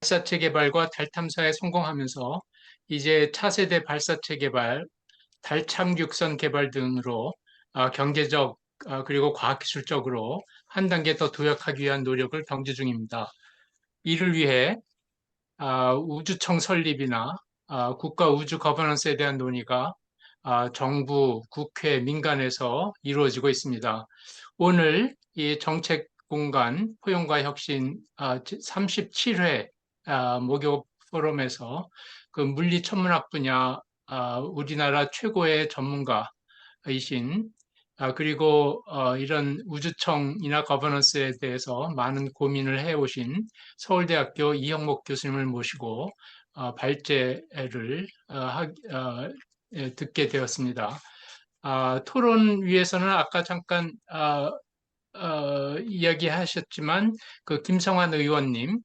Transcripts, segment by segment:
발사체 개발과 달 탐사에 성공하면서 이제 차세대 발사체 개발, 달 착륙선 개발 등으로 경제적 그리고 과학기술적으로 한 단계 더 도약하기 위한 노력을 경주 중입니다. 이를 위해 우주청 설립이나 국가 우주 거버넌스에 대한 논의가 정부, 국회, 민간에서 이루어지고 있습니다. 오늘 이 정책 공간 포용과 혁신 37회 목요 포럼에서 그 물리 천문학 분야 우리나라 최고의 전문가이신 그리고 이런 우주청이나 거버넌스에 대해서 많은 고민을 해오신 서울대학교 이형목 교수님을 모시고 발제를 듣게 되었습니다. 토론 위에서는 아까 잠깐 이야기하셨지만 그 김성환 의원님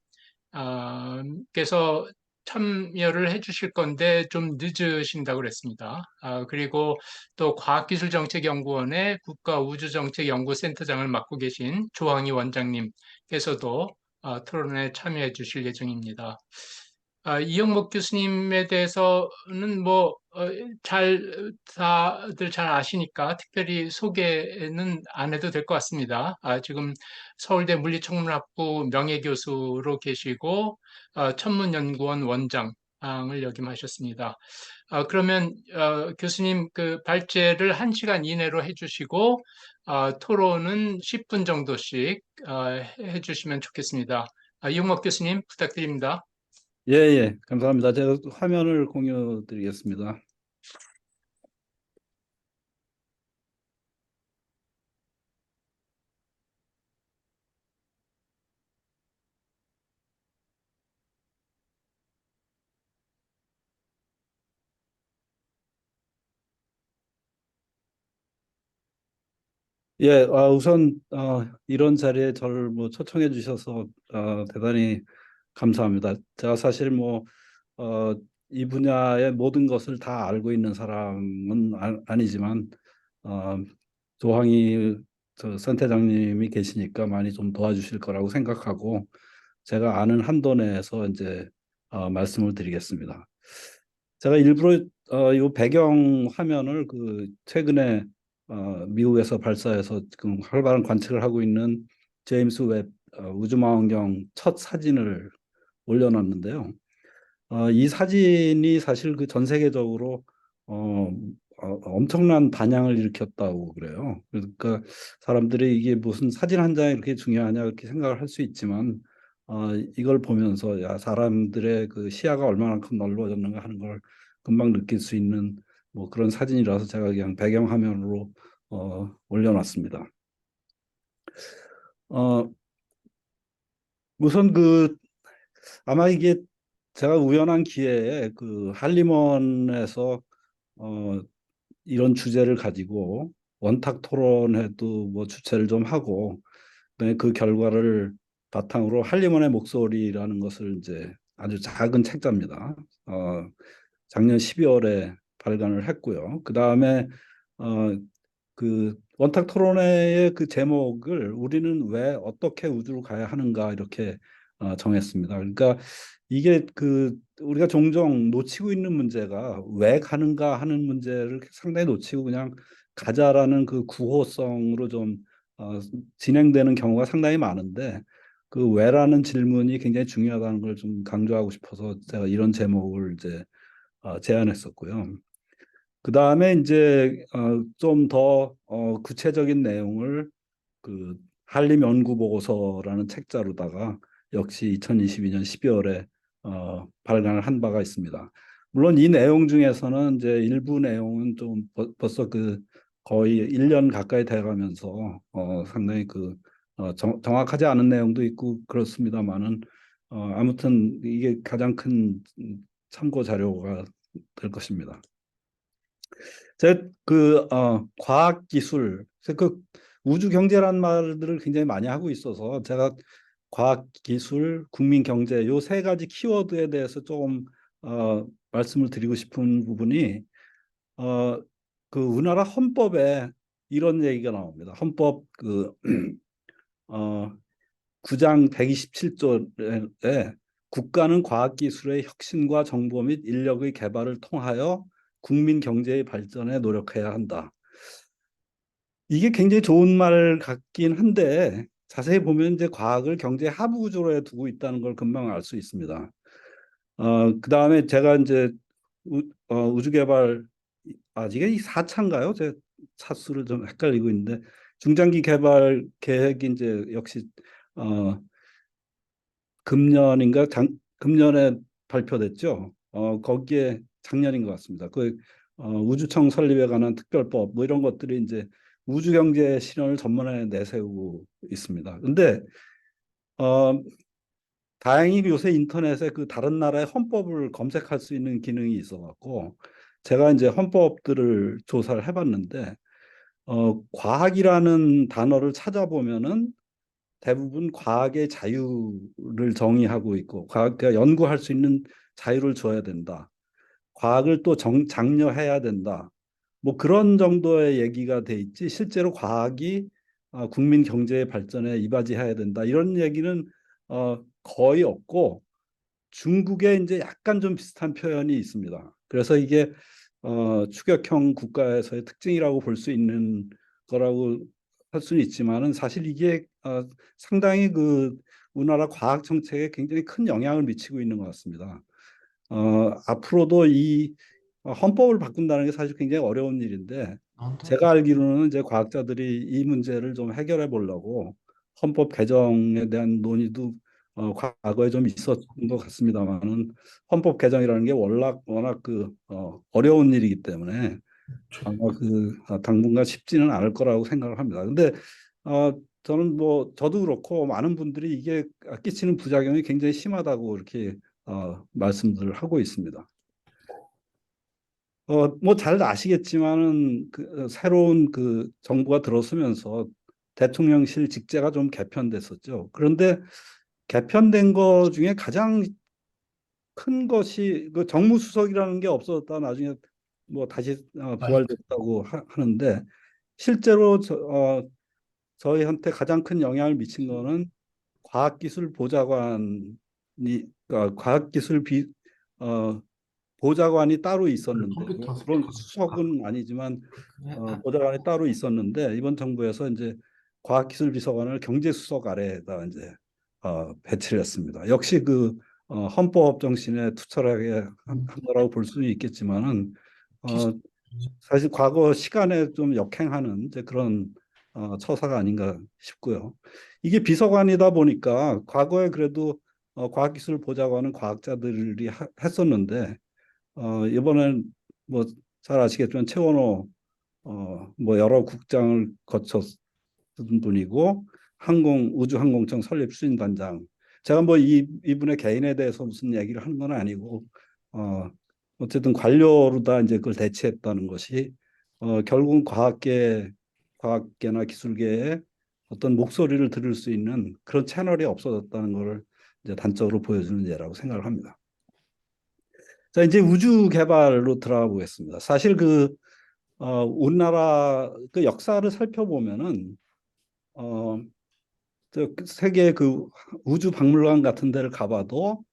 께서 참여를 해주실 건데 좀 늦으신다고 그랬습니다. 그리고 또 과학기술정책연구원의 국가우주정책연구센터장을 맡고 계신 조항희 원장님께서도 토론에 참여해 주실 예정입니다. 이영목 교수님에 대해서는 다들 잘 아시니까 특별히 소개는 안 해도 될 것 같습니다. 지금 서울대 물리천문학부 명예교수로 계시고 천문연구원 원장을 역임하셨습니다. 그러면 교수님 그 발제를 1시간 이내로 해주시고 토론은 10분 정도씩 해주시면 좋겠습니다. 이용목 교수님 부탁드립니다. 예, 예, 감사합니다. 제가 화면을 공유 드리겠습니다. 예, 우선 이런 자리에 저를 초청해 주셔서 대단히 감사합니다. 제가 사실 이 분야의 모든 것을 다 알고 있는 사람은 아니지만 어, 조항희 선대장님이 계시니까 많이 좀 도와주실 거라고 생각하고 제가 아는 한도 내에서 이제 말씀을 드리겠습니다. 제가 일부러 이 배경 화면을 그 최근에 미국에서 발사해서 지금 활발한 관측을 하고 있는 제임스 웹 우주망원경 첫 사진을 올려놨는데요. 이 사진이 사실 그 전 세계적으로 엄청난 반향을 일으켰다고 그래요. 그러니까 사람들이 이게 무슨 사진 한 장이 그렇게 중요하냐 이렇게 생각을 할 수 있지만 이걸 보면서 야 사람들의 그 시야가 얼마만큼 넓어졌는가 하는 걸 금방 느낄 수 있는 그런 사진이라서 제가 그냥 배경 화면으로 올려놨습니다. 어, 우선 아마 이게 제가 우연한 기회에 그 한림원에서 어, 이런 주제를 가지고 원탁 토론회도 주최를 좀 하고 그다음에 그 결과를 바탕으로 한림원의 목소리라는 것을 이제 아주 작은 책자입니다. 작년 12월에 발간을 했고요. 그다음에 어, 그 원탁 토론회의 그 제목을 우리는 왜 어떻게 우주로 가야 하는가 이렇게 정했습니다. 그러니까 이게 우리가 종종 놓치고 있는 문제가 왜 가는가 하는 문제를 상당히 놓치고 그냥 가자라는 그 구호성으로 좀 진행되는 경우가 상당히 많은데 그 왜라는 질문이 굉장히 중요하다는 걸 좀 강조하고 싶어서 제가 이런 제목을 이제 제안했었고요. 그 다음에 이제 좀 더 구체적인 내용을 그 한림 연구 보고서라는 책자로다가 역시 2022년 12월에 발간을 한 바가 있습니다. 물론 이 내용 중에서는 이제 일부 내용은 좀 벌써 거의 1년 가까이 돼가면서 상당히 정확하지 않은 내용도 있고 그렇습니다만은 아무튼 이게 가장 큰 참고 자료가 될 것입니다. 제가 과학 기술, 우주 경제란 말들을 굉장히 많이 하고 있어서 제가 과학 기술, 국민 경제 요 세 가지 키워드에 대해서 조금 말씀을 드리고 싶은 부분이 우리나라 헌법에 이런 얘기가 나옵니다. 헌법 9장 127조에 국가는 과학기술의 혁신과 정보 및 인력의 개발을 통하여 국민 경제의 발전에 노력해야 한다. 이게 굉장히 좋은 말 같긴 한데 자세히 보면 이제 과학을 경제 하부 구조로 두고 있다는 걸 금방 알 수 있습니다. 그다음에 제가 이제 우주 개발 이게 4차인가요? 제 차수를 좀 헷갈리고 있는데 중장기 개발 계획이 이제 역시 어, 금년인가 금년에 발표됐죠. 거기에 작년인 것 같습니다. 그 우주청 설립에 관한 특별법 뭐 이런 것들이 이제 우주 경제 실현을 전면에 내세우고 있습니다. 근데 어, 다행히 요새 인터넷에 그 다른 나라의 헌법을 검색할 수 있는 기능이 있어갖고 제가 이제 헌법들을 조사를 해봤는데 과학이라는 단어를 찾아보면은 대부분 과학의 자유를 정의하고 있고 과학가 연구할 수 있는 자유를 줘야 된다. 과학을 또 장려해야 된다. 뭐 그런 정도의 얘기가 돼 있지 실제로 과학이 국민 경제의 발전에 이바지해야 된다. 이런 얘기는 거의 없고 중국에 이제 약간 좀 비슷한 표현이 있습니다. 그래서 이게 추격형 국가에서의 특징이라고 볼 수 있는 거라고 할 수는 있지만은 사실 이게 상당히 그 우리나라 과학 정책에 굉장히 큰 영향을 미치고 있는 것 같습니다. 앞으로도 이 헌법을 바꾼다는 게 사실 굉장히 어려운 일인데 제가 알기로는 이제 과학자들이 이 문제를 좀 해결해 보려고 헌법 개정에 대한 논의도 과거에 좀 있었던 것 같습니다만은 헌법 개정이라는 게 워낙 그 어려운 일이기 때문에 아마 그 당분간 쉽지는 않을 거라고 생각을 합니다. 근데 저는 뭐 저도 그렇고 많은 분들이 이게 끼치는 부작용이 굉장히 심하다고 이렇게 말씀들을 하고 있습니다. 뭐 잘 아시겠지만은 그 새로운 그 정부가 들어서면서 대통령실 직제가 좀 개편됐었죠. 그런데 개편된 거 중에 가장 큰 것이 그 정무수석이라는 게 없어졌다 나중에 뭐 다시 부활됐다고 하는데 실제로 저희한테 가장 큰 영향을 미친 거는 과학기술보좌관이 과학기술 어, 보좌관이 따로 있었는데 컴퓨터 물론 스피커. 수석은 아니지만 보좌관이 따로 있었는데 이번 정부에서 이제 과학기술비서관을 경제수석 아래에다 이제 배치를 했습니다. 역시 그 헌법 정신에 투철하게 한 거라고 볼 수는 있겠지만은 어, 사실 과거 시간에 좀 역행하는 이제 그런 처사가 아닌가 싶고요. 이게 비서관이다 보니까 과거에 그래도 과학기술보좌관은 과학자들이 했었는데 이번엔 뭐 잘 아시겠지만 최원호 뭐 여러 국장을 거쳤던 분이고 우주항공청 설립 추진단장. 제가 뭐 이분의 개인에 대해서 무슨 얘기를 하는 건 아니고 어, 어쨌든 관료로 다 이제 그걸 대체했다는 것이 결국은 과학계나 기술계에 어떤 목소리를 들을 수 있는 그런 채널이 없어졌다는 걸 이제 단적으로 보여주는 예라고 생각을 합니다. 자, 이제 우주 개발로 들어가 보겠습니다. 사실 우리나라 그 역사를 살펴보면은, 세계 그 우주 박물관 같은 데를 가봐도,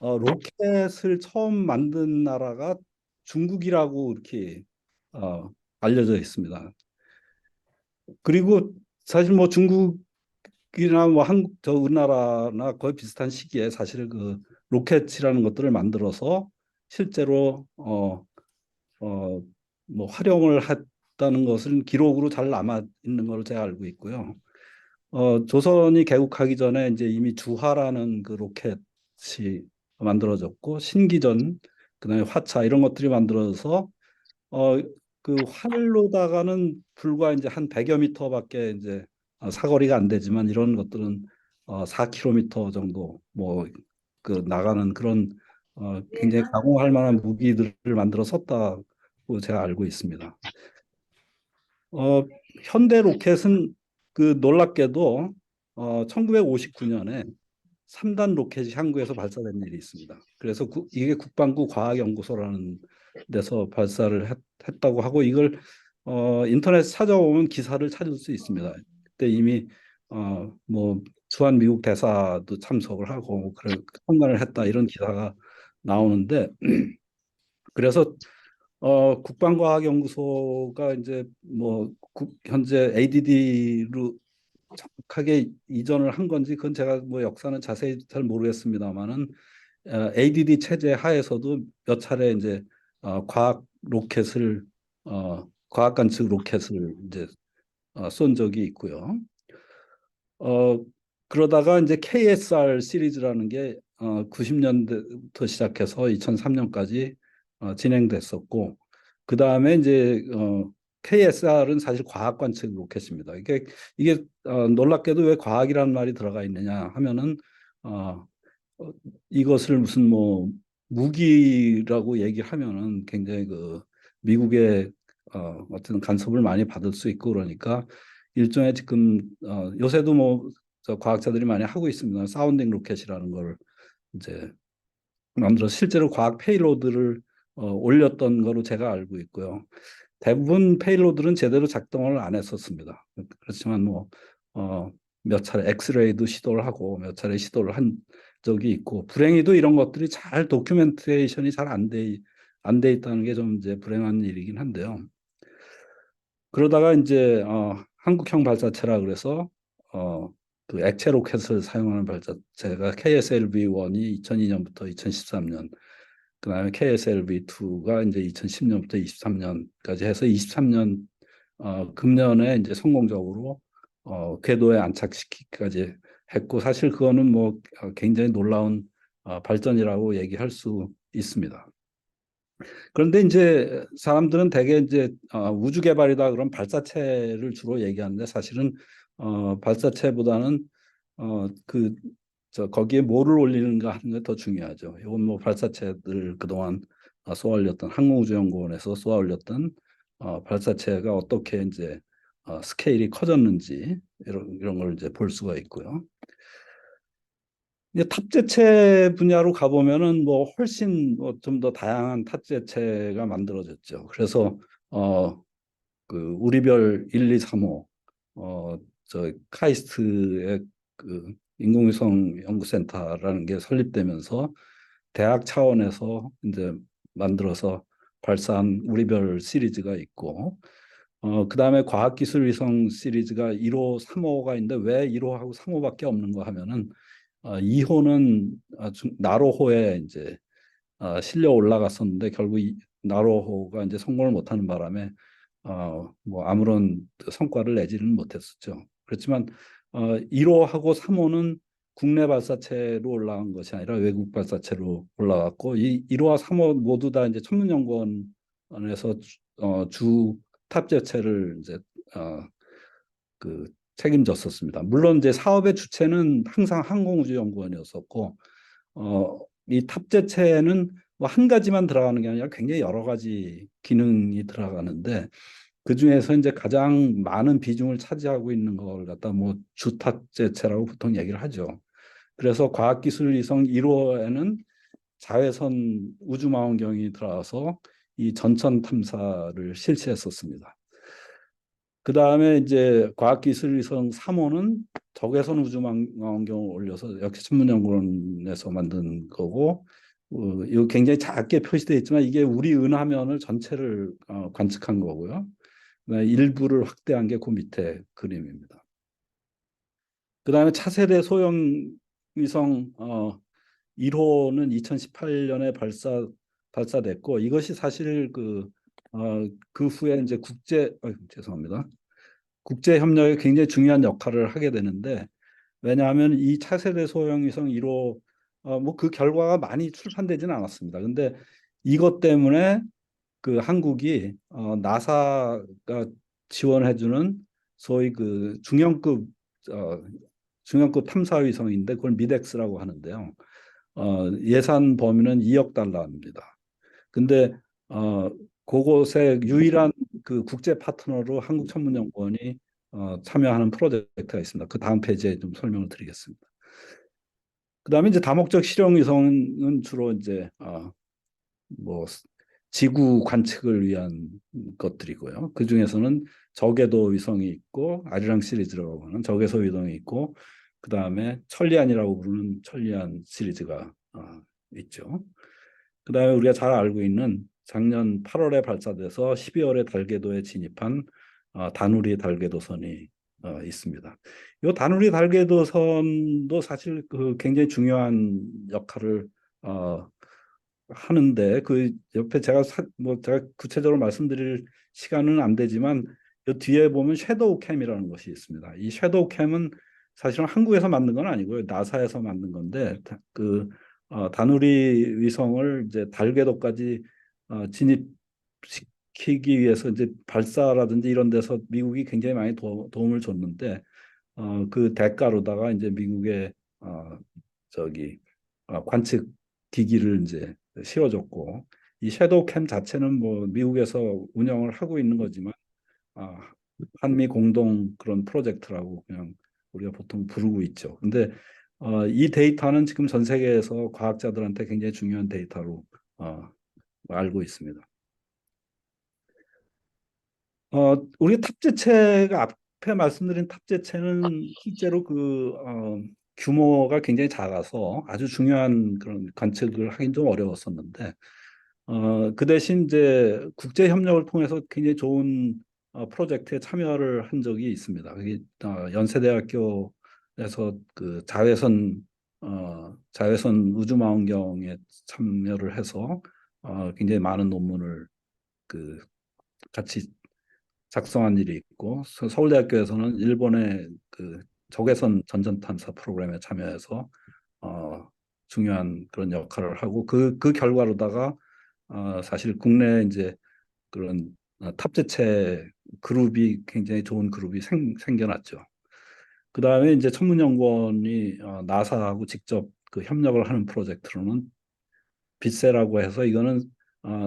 로켓을 처음 만든 나라가 중국이라고 이렇게, 알려져 있습니다. 그리고 사실 뭐 중국이나 뭐 우리나라나 거의 비슷한 시기에 사실 그 로켓이라는 것들을 만들어서 실제로 어, 뭐 활용을 했다는 것은 기록으로 잘 남아 있는 걸로 제가 알고 있고요. 조선이 개국하기 전에 이제 이미 주하라는 그 로켓이 만들어졌고 신기전, 그다음에 화차 이런 것들이 만들어져서 어, 그 활로다가는 불과 이제 한 100여 미터밖에 이제 사거리가 안 되지만 이런 것들은 4km 정도 뭐 그 나가는 그런 굉장히 가공할 만한 무기들을 만들어 썼다고 제가 알고 있습니다. 어, 현대 로켓은 그 놀랍게도 1959년에 3단 로켓이 한국에서 발사된 일이 있습니다. 그래서 이게 국방부 과학연구소라는 데서 발사를 했다고 하고 이걸 인터넷 찾아보면 기사를 찾을 수 있습니다. 그때 이미 뭐 주한 미국 대사도 참석을 하고 그런 참관을 했다 이런 기사가 나오는데 그래서 국방과학연구소가 이제 뭐 현재 ADD로 정확하게 이전을 한 건지 그건 제가 뭐 역사는 자세히 잘 모르겠습니다만은 ADD 체제 하에서도 몇 차례 이제 과학 로켓을 과학 관측 로켓을 이제 쏜 적이 있고요. 어, 그러다가 이제 KSR 시리즈라는 게 90년대부터 시작해서 2003년까지 진행됐었고, 그 다음에 이제 KSR은 사실 과학 관측 로켓입니다. 이게 놀랍게도 왜 과학이라는 말이 들어가 있느냐 하면은 어, 어, 이것을 무슨 뭐 무기라고 얘기하면은 굉장히 그 미국의 어떤 간섭을 많이 받을 수 있고 그러니까 일종의 지금 요새도 뭐저 과학자들이 많이 하고 있습니다. 사운딩 로켓이라는 걸 이제 만들어 실제로 과학 페이로드를 올렸던 거로 제가 알고 있고요. 대부분 페이로드는 제대로 작동을 안 했었습니다. 그렇지만 뭐 몇 차례 엑스레이도 시도를 하고 몇 차례 시도를 한 적이 있고 불행히도 이런 것들이 잘 도큐멘테이션이 잘 안 돼 있다는 게 좀 이제 불행한 일이긴 한데요. 그러다가 이제 한국형 발사체라 그래서 어, 그 액체 로켓을 사용하는 발사체가 KSLV-1이 2002년부터 2013년, 그다음에 KSLV-2가 이제 2010년부터 23년까지 해서 23년 금년에 이제 성공적으로 궤도에 안착시키기까지 했고 사실 그거는 뭐 굉장히 놀라운 발전이라고 얘기할 수 있습니다. 그런데 이제 사람들은 대개 이제 우주 개발이다 그런 발사체를 주로 얘기하는데 사실은 발사체보다는 그 저 거기에 뭐를 올리는가 하는 게 더 중요하죠. 이건 뭐 발사체들 그동안 쏘아 올렸던 항공우주연구원에서 쏘아 올렸던 발사체가 어떻게 이제 스케일이 커졌는지 이런 걸 이제 볼 수가 있고요. 이제 탑재체 분야로 가보면은 뭐 훨씬 뭐 좀 더 다양한 탑재체가 만들어졌죠. 그래서 그 우리별 1, 2, 3호 저 카이스트의 그 인공위성 연구센터라는 게 설립되면서 대학 차원에서 이제 만들어서 발사한 우리별 시리즈가 있고 그다음에 과학기술위성 시리즈가 1호, 3호가 있는데 왜 1호하고 3호밖에 없는 거 하면은 2호는 나로호에 이제 실려 올라갔었는데 결국 나로호가 이제 성공을 못하는 바람에 뭐 아무런 성과를 내지는 못했었죠. 그렇지만 1호하고 3호는 국내 발사체로 올라간 것이 아니라 외국 발사체로 올라갔고 이 1호와 3호 모두 다 이제 천문연구원에서 주 탑재체를 이제 그 책임졌었습니다. 물론 이제 사업의 주체는 항상 항공우주연구원이었었고 이 탑재체는 뭐 한 가지만 들어가는 게 아니라 굉장히 여러 가지 기능이 들어가는데 그 중에서 이제 가장 많은 비중을 차지하고 있는 걸 갖다 뭐 주탑재체라고 보통 얘기를 하죠. 그래서 과학기술위성 1호에는 자외선 우주망원경이 들어와서 이 전천 탐사를 실시했었습니다. 그 다음에 이제 과학기술위성 3호는 적외선 우주망원경을 올려서 역시 천문연구원에서 만든 거고 이거 굉장히 작게 표시되어 있지만 이게 우리 은하면을 전체를 관측한 거고요. 일부를 확대한 게 그 밑에 그림입니다. 그 다음에 차세대 소형 위성 1호는 2018년에 발사됐고 이것이 사실 그 후에 이제 죄송합니다. 국제 협력에 굉장히 중요한 역할을 하게 되는데 왜냐하면 이 차세대 소형 위성 1호 뭐 그 결과가 많이 출판되지는 않았습니다. 근데 이것 때문에 그 한국이 나사가 지원해주는 소위 그 중형급 탐사 위성인데 그걸 미덱스라고 하는데요. 예산 범위는 2억 달러입니다. 근데 그곳에 유일한 그 국제 파트너로 한국천문연구원이 참여하는 프로젝트가 있습니다. 그 다음 페이지에 좀 설명을 드리겠습니다. 그다음에 이제 다목적 실용 위성은 주로 이제 뭐 지구 관측을 위한 것들이고요. 그 중에서는 저궤도 위성이 있고 아리랑 시리즈라고 하는 저궤도 위성이 있고 그다음에 천리안이라고 부르는 천리안 시리즈가 있죠. 그다음에 우리가 잘 알고 있는 작년 8월에 발사돼서 12월에 달궤도에 진입한 다누리 달궤도선이 있습니다. 이 다누리 달궤도선도 사실 그 굉장히 중요한 역할을 어, 하는데 그 옆에 뭐 제가 구체적으로 말씀드릴 시간은 안 되지만 이 뒤에 보면 섀도우 캠이라는 것이 있습니다. 이 섀도우 캠은 사실은 한국에서 만든 건 아니고요. 나사에서 만든 건데 다누리 위성을 이제 달궤도까지 진입시키기 위해서 이제 발사라든지 이런 데서 미국이 굉장히 많이 도움을 줬는데 그 대가로다가 이제 미국의 저기 관측 기기를 이제 실어줬고 이 섀도우 캠 자체는 뭐 미국에서 운영을 하고 있는 거지만 아, 한미 공동 그런 프로젝트라고 그냥 우리가 보통 부르고 있죠. 근데 이 데이터는 지금 전 세계에서 과학자들한테 굉장히 중요한 데이터로 알고 있습니다. 우리 탑재체가 앞에 말씀드린 탑재체는 실제로 규모가 굉장히 작아서 아주 중요한 그런 관측을 하긴 좀 어려웠었는데 그 대신 이제 국제 협력을 통해서 굉장히 좋은 프로젝트에 참여를 한 적이 있습니다. 그게 연세대학교에서 그 자외선 우주망원경에 참여를 해서 굉장히 많은 논문을 그 같이 작성한 일이 있고 서울대학교에서는 일본의 그 적외선 전전탐사 프로그램에 참여해서 중요한 그런 역할을 하고 그 결과로다가 사실 국내 이제 그런 탑재체 그룹이 굉장히 좋은 그룹이 생겨났죠. 그 다음에 이제 천문연구원이 나사하고 직접 그 협력을 하는 프로젝트로는 빗세라고 해서 이거는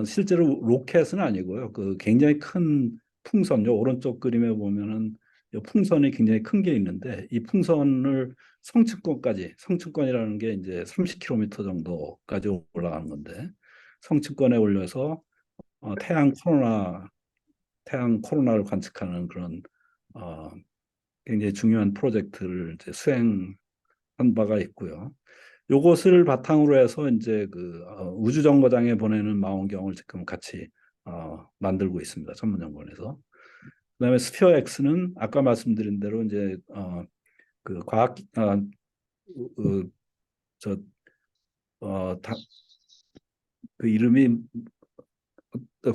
실제로 로켓은 아니고요. 그 굉장히 큰 풍선요. 오른쪽 그림에 보면은 이 풍선이 굉장히 큰 게 있는데 이 풍선을 성층권이라는 게 이제 30km 정도까지 올라가는 건데 성층권에 올려서 태양 코로나를 관측하는 그런 어, 굉장히 중요한 프로젝트를 이제 수행한 바가 있고요. 요것을 바탕으로 해서 이제 우주정거장에 보내는 망원경을 지금 같이 만들고 있습니다. 천문연구원에서. 그다음에 스피어 X는 아까 말씀드린 대로 이제 그 과학 저 그 이름이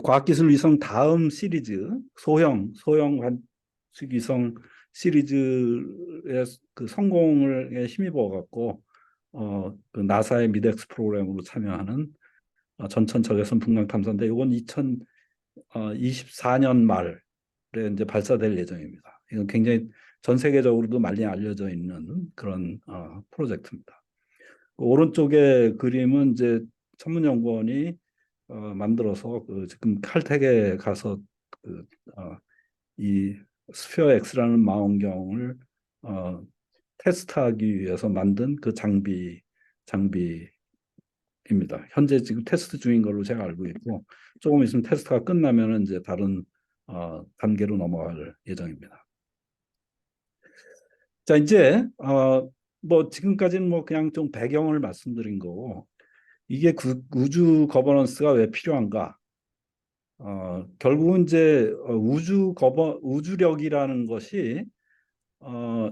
과학기술 위성 다음 시리즈 소형 관측 위성 시리즈의 그 성공을 힘입어 갖고 그 나사의 미덱스 프로그램으로 참여하는 전천 적외선 분광 탐사인데 이건 2024년 말에 이제 발사될 예정입니다. 이건 굉장히 전 세계적으로도 많이 알려져 있는 그런 프로젝트입니다. 그 오른쪽의 그림은 이제 천문연구원이 만들어서 지금 칼텍에 가서 그, 어, 이 스피어 X라는 망원경을 어, 테스트하기 위해서 만든 그 장비입니다. 현재 지금 테스트 중인 걸로 제가 알고 있고 조금 있으면 테스트가 끝나면은 이제 다른 단계로 넘어갈 예정입니다. 자, 이제 뭐 지금까지는 뭐 그냥 좀 배경을 말씀드린 거고 이게 우주 거버넌스가 왜 필요한가? 결국은 이제 우주력이라는 것이 어,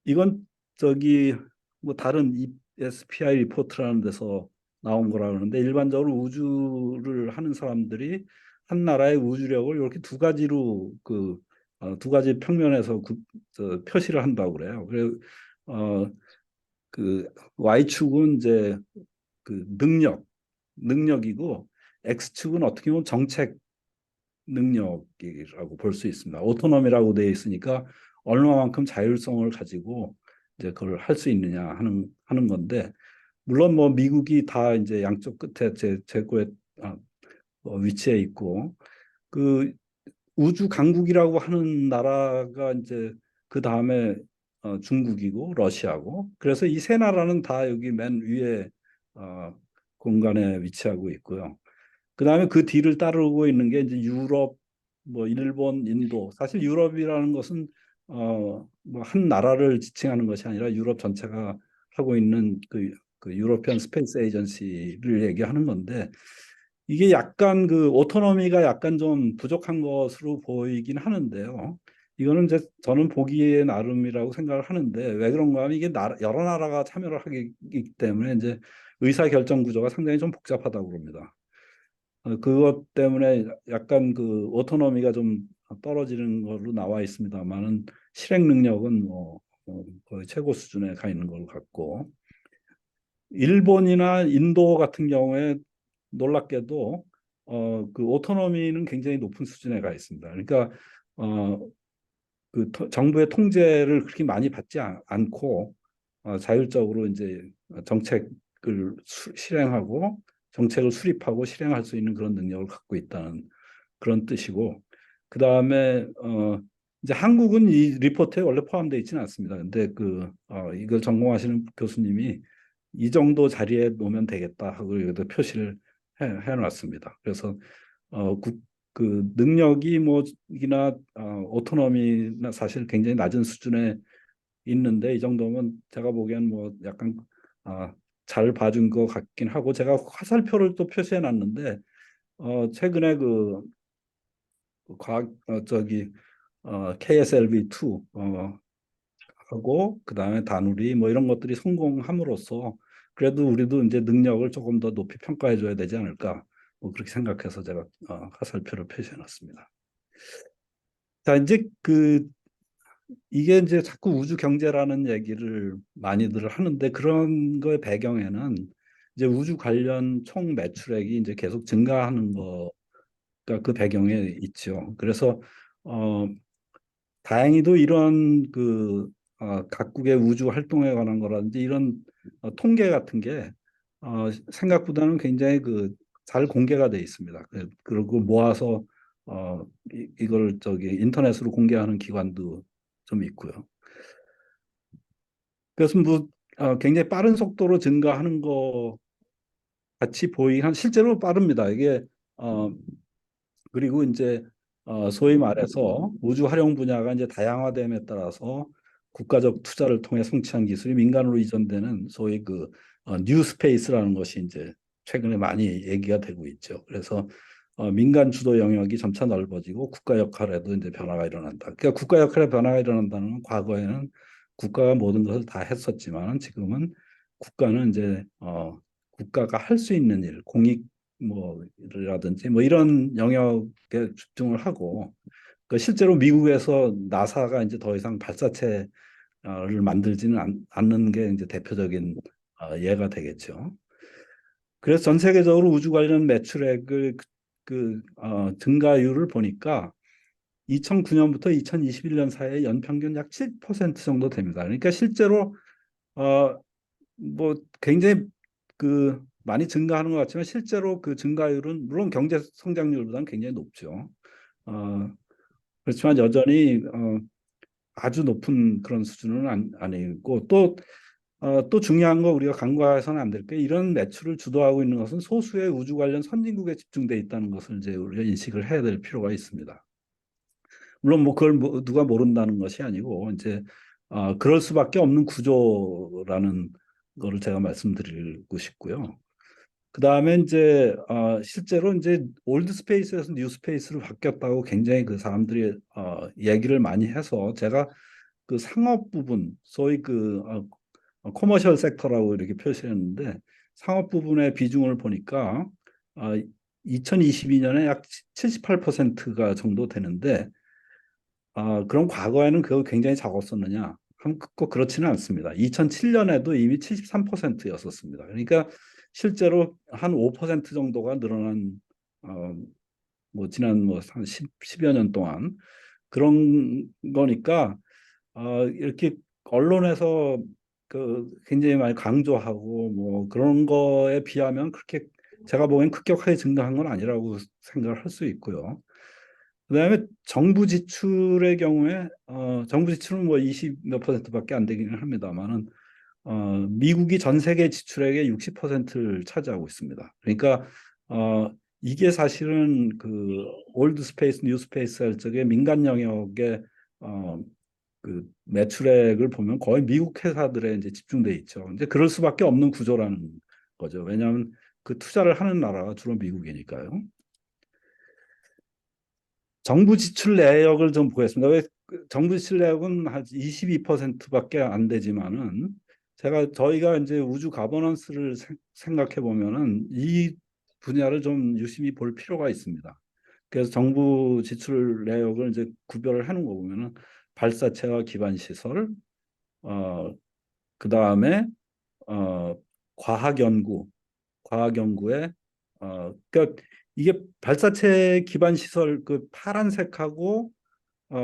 이건 저기 뭐 다른 ESPI 리포트라는 데서 나온 거라 그러는데 일반적으로 우주를 하는 사람들이 한 나라의 우주력을 이렇게 두 가지 평면에서 표시를 한다고 그래요. 어, 그 Y축은 이제 그 능력이고 X축은 어떻게 보면 정책 능력이라고 볼 수 있습니다. 오토노미라고 되어 있으니까 얼마만큼 자율성을 가지고 이제 그걸 할 수 있느냐 하는 건데 물론 뭐 미국이 다 이제 양쪽 끝에 제고에 위치해 있고 그 우주 강국이라고 하는 나라가 이제 그 다음에 중국이고 러시아고 그래서 이 세 나라는 다 여기 맨 위에 공간에 위치하고 있고요. 그다음에 그 뒤를 따르고 있는 게 이제 유럽, 뭐 일본, 인도. 사실 유럽이라는 것은 뭐 한 나라를 지칭하는 것이 아니라 유럽 전체가 하고 있는 그 유로피언 스페이스 에이전시를 얘기하는 건데 이게 약간 그 오토노미가 약간 좀 부족한 것으로 보이긴 하는데요. 이거는 이제 저는 보기에 나름이라고 생각을 하는데 왜 그런가 하면 이게 여러 나라가 참여를 하기 때문에 이제 의사결정 구조가 상당히 좀 복잡하다고 그럽니다. 그것 때문에 약간 그 오토노미가 좀 떨어지는 걸로 나와 있습니다만은 실행 능력은 뭐 거의 최고 수준에 가 있는 것 같고 일본이나 인도 같은 경우에 놀랍게도 그 오토노미는 굉장히 높은 수준에 가 있습니다. 그러니까 어, 정부의 통제를 그렇게 많이 받지 않고 자율적으로 이제 정책을 실행하고 정책을 수립하고 실행할 수 있는 그런 능력을 갖고 있다는 그런 뜻이고 그 다음에 이제 한국은 이 리포트에 원래 포함되어 있지는 않습니다. 근데 이걸 전공하시는 교수님이 이 정도 자리에 놓으면 되겠다 하고 여기다 표시를 해놨습니다. 그래서 어, 국, 그 능력이 뭐이나 오토노미나 사실 굉장히 낮은 수준에 있는데 이 정도면 제가 보기엔 뭐 약간 아, 잘 봐준 것 같긴 하고 제가 화살표를 또 표시해 놨는데 최근에 그 과학 KSLV2 하고 그다음에 다누리 뭐 이런 것들이 성공함으로써 그래도 우리도 이제 능력을 조금 더 높이 평가해 줘야 되지 않을까 뭐 그렇게 생각해서 제가 화살표를 표시해 놨습니다. 자, 이제 이게 이제 자꾸 우주 경제라는 얘기를 많이들 하는데 그런 거의 배경에는 이제 우주 관련 총 매출액이 이제 계속 증가하는 거가 그 배경에 있죠. 그래서 어, 다행히도 이런 각국의 우주 활동에 관한 거라든지 이런 통계 같은 게 생각보다는 굉장히 잘 공개가 돼 있습니다. 그리고 모아서 이걸 인터넷으로 공개하는 기관도 좀 있고요. 그래서 뭐 굉장히 빠른 속도로 증가하는 거 같이 보이한 실제로 빠릅니다. 이게 어, 그리고 이제 소위 말해서 우주 활용 분야가 이제 다양화됨에 따라서 국가적 투자를 통해 성취한 기술이 민간으로 이전되는 소위 뉴 스페이스라는 것이 이제 최근에 많이 얘기가 되고 있죠. 그래서 민간 주도 영역이 점차 넓어지고 국가 역할에도 이제 변화가 일어난다. 그러니까 국가 역할에 변화가 일어난다는 건 과거에는 국가가 모든 것을 다 했었지만 지금은 국가는 이제 국가가 할 수 있는 일, 공익 뭐라든지 뭐 이런 영역에 집중을 하고 실제로 미국에서 나사가 이제 더 이상 발사체를 만들지는 않는 게 이제 대표적인 예가 되겠죠. 그래서 전 세계적으로 우주 관련 매출액을 증가율을 보니까 2009년부터 2021년 사이에 연평균 약 7% 정도 됩니다. 그러니까 실제로 어, 뭐 굉장히 많이 증가하는 것 같지만 실제로 그 증가율은 물론 경제 성장률보다는 굉장히 높죠. 어, 그렇지만 여전히 아주 높은 그런 수준은 아니고 또 중요한 거 우리가 간과해서는 안 될 게 이런 매출을 주도하고 있는 것은 소수의 우주 관련 선진국에 집중돼 있다는 것을 이제 우리가 인식을 해야 될 필요가 있습니다. 물론 뭐 그걸 누가 모른다는 것이 아니고 이제 그럴 수밖에 없는 구조라는 거를 제가 말씀드리고 싶고요. 그 다음에 이제 실제로 이제 올드 스페이스에서 뉴 스페이스로 바뀌었다고 굉장히 그 사람들이 얘기를 많이 해서 제가 그 상업 부분, 소위 커머셜 섹터라고 이렇게 표시했는데 상업 부분의 비중을 보니까 어, 2022년에 약 78%가 정도 되는데 그럼 과거에는 그거 굉장히 작았었느냐? 꼭 그렇지는 않습니다. 2007년에도 이미 73%였었습니다. 그러니까 실제로 한 5% 정도가 늘어난 뭐 지난 뭐한 10여 년 동안 그런 거니까 이렇게 언론에서 굉장히 많이 강조하고 뭐 그런 거에 비하면 그렇게 제가 보기엔 급격하게 증가한 건 아니라고 생각을 할 수 있고요. 그다음에 정부 지출의 경우에 정부 지출은 뭐 20 몇 %밖에 안 되기는 합니다만은 미국이 전 세계 지출액의 60%를 차지하고 있습니다. 그러니까 이게 사실은 올드 스페이스, 뉴 스페이스 할 적에 민간 영역에 어, 그 매출액을 보면 거의 미국 회사들에 이제 집중돼 있죠. 이제 그럴 수밖에 없는 구조라는 거죠. 왜냐하면 그 투자를 하는 나라가 주로 미국이니까요. 정부 지출 내역을 좀 보겠습니다. 왜그 정부 지출 내역은 한 22%밖에 안 되지만은 저희가 이제 우주 가버넌스를 생각해 보면은 이 분야를 좀 유심히 볼 필요가 있습니다. 그래서 정부 지출 내역을 이제 구별을 하는 거 보면은 발사체와 기반 시설, 어, 그 다음에 어, 과학 연구, 과학 연구에 그러니까 이게 발사체 기반 시설 그 파란색하고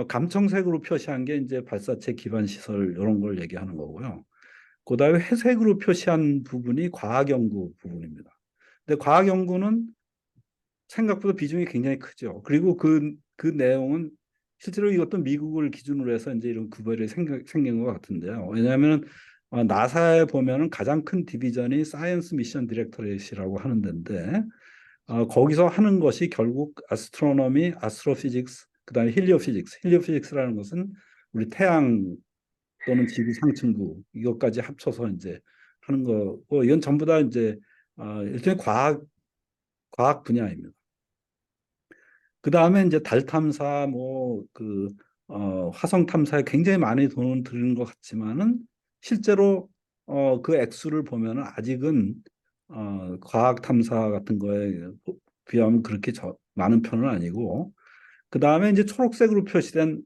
감청색으로 표시한 게 이제 발사체 기반 시설 이런 걸 얘기하는 거고요. 그다음에 회색으로 표시한 부분이 과학 연구 부분입니다. 근데 과학 연구는 생각보다 비중이 굉장히 크죠. 그리고 그 내용은 실제로 이것도 미국을 기준으로 해서 이제 이런 구별이 생긴 것 같은데요. 왜냐하면 나사에 보면은 가장 큰 디비전이 사이언스 미션 디렉터레이트라고 하는 데인데 거기서 하는 것이 결국 아스트로노미, 아스트로피직스, 그다음에 힐리오피직스. 힐리오피직스라는 것은 우리 태양 또는 지구 상층부 이것까지 합쳐서 이제 하는 거고 이건 전부 다 이제 일종의 과학 분야입니다. 그 다음에 이제 달 탐사, 화성 탐사에 굉장히 많이 돈을 들이는 것 같지만은 실제로 그 액수를 보면은 아직은 과학 탐사 같은 거에 비하면 그렇게 많은 편은 아니고 그 다음에 이제 초록색으로 표시된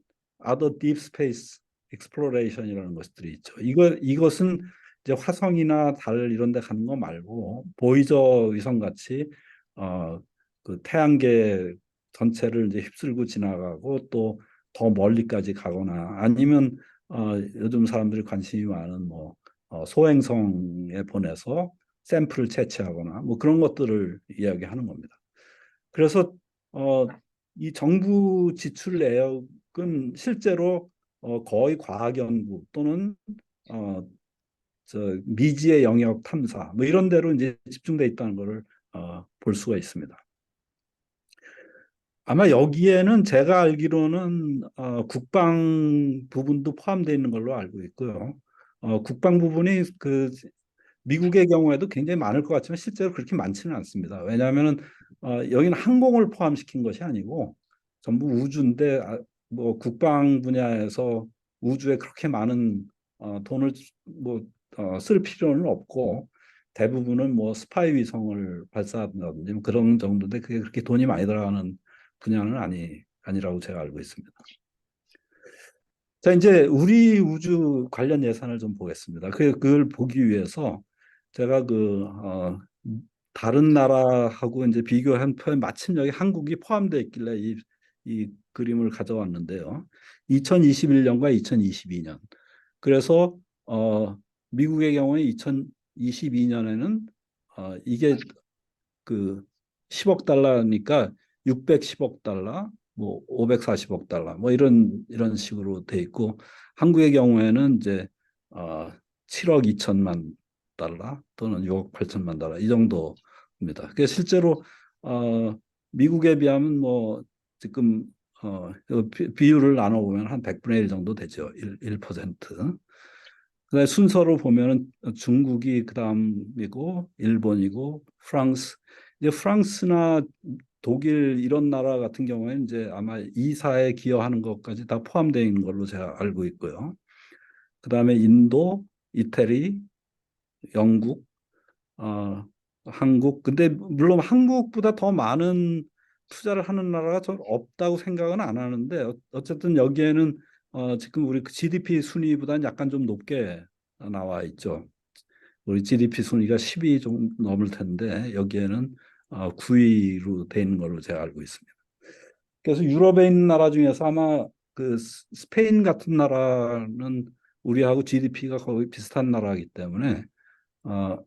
Other Deep Space Exploration이라는 것들이 있죠. 이것은 이제 화성이나 달 이런 데 가는 거 말고 보이저 위성 같이 어, 그 태양계 전체를 이제 휩쓸고 지나가고 또 더 멀리까지 가거나 아니면 요즘 사람들이 관심이 많은 소행성에 보내서 샘플을 채취하거나 뭐 그런 것들을 이야기하는 겁니다. 그래서 어, 이 정부 지출 내역은 실제로 거의 과학 연구 또는 어, 미지의 영역 탐사 뭐 이런 데로 이제 집중돼 있다는 것을 볼 수가 있습니다. 아마 여기에는 제가 알기로는 국방 부분도 포함되어 있는 걸로 알고 있고요. 국방 부분이 그 미국의 경우에도 굉장히 많을 것 같지만 실제로 그렇게 많지는 않습니다. 왜냐하면은 여기는 항공을 포함시킨 것이 아니고 전부 우주인데 뭐 국방 분야에서 우주에 그렇게 많은 돈을 쓸 필요는 없고 대부분은 뭐 스파이 위성을 발사한다든지 뭐 그런 정도인데 그게 그렇게 돈이 많이 들어가는 분야는 아니라고 제가 알고 있습니다. 자, 이제 우리 우주 관련 예산을 좀 보겠습니다. 그걸 보기 위해서 제가 다른 나라하고 이제 비교한 편 마침 여기 한국이 포함되어 있길래 이 그림을 가져왔는데요. 2021년과 2022년. 그래서 미국의 경우에 2022년에는 이게 그 10억 달러니까 610억 달러, 뭐 540억 달러, 뭐 이런 식으로 돼 있고 한국의 경우에는 이제 7억 2천만 달러 또는 6억 8천만 달러 이 정도입니다. 그래서 실제로 미국에 비하면 뭐 지금 비율을 나눠보면 한 100분의 1 정도 되죠. 1%. 그다음에 순서로 보면은 중국이 그다음이고 일본이고 프랑스 이제 프랑스나 독일 이런 나라 같은 경우에는 이제 아마 이사에 기여하는 것까지 다 포함되어 있는 걸로 제가 알고 있고요. 그다음에 인도, 이태리, 영국, 어, 한국. 근데 물론 한국보다 더 많은 투자를 하는 나라가 저 없다고 생각은 안 하는데 어쨌든 여기에는 지금 우리 GDP 순위보다는 약간 좀 높게 나와 있죠. 우리 GDP 순위가 10위 좀 넘을 텐데 여기에는 9위로 돼 있는 걸로 제가 알고 있습니다. 그래서 유럽에 있는 나라 중에서 아마 그 스페인 같은 나라는 우리하고 GDP가 거의 비슷한 나라이기 때문에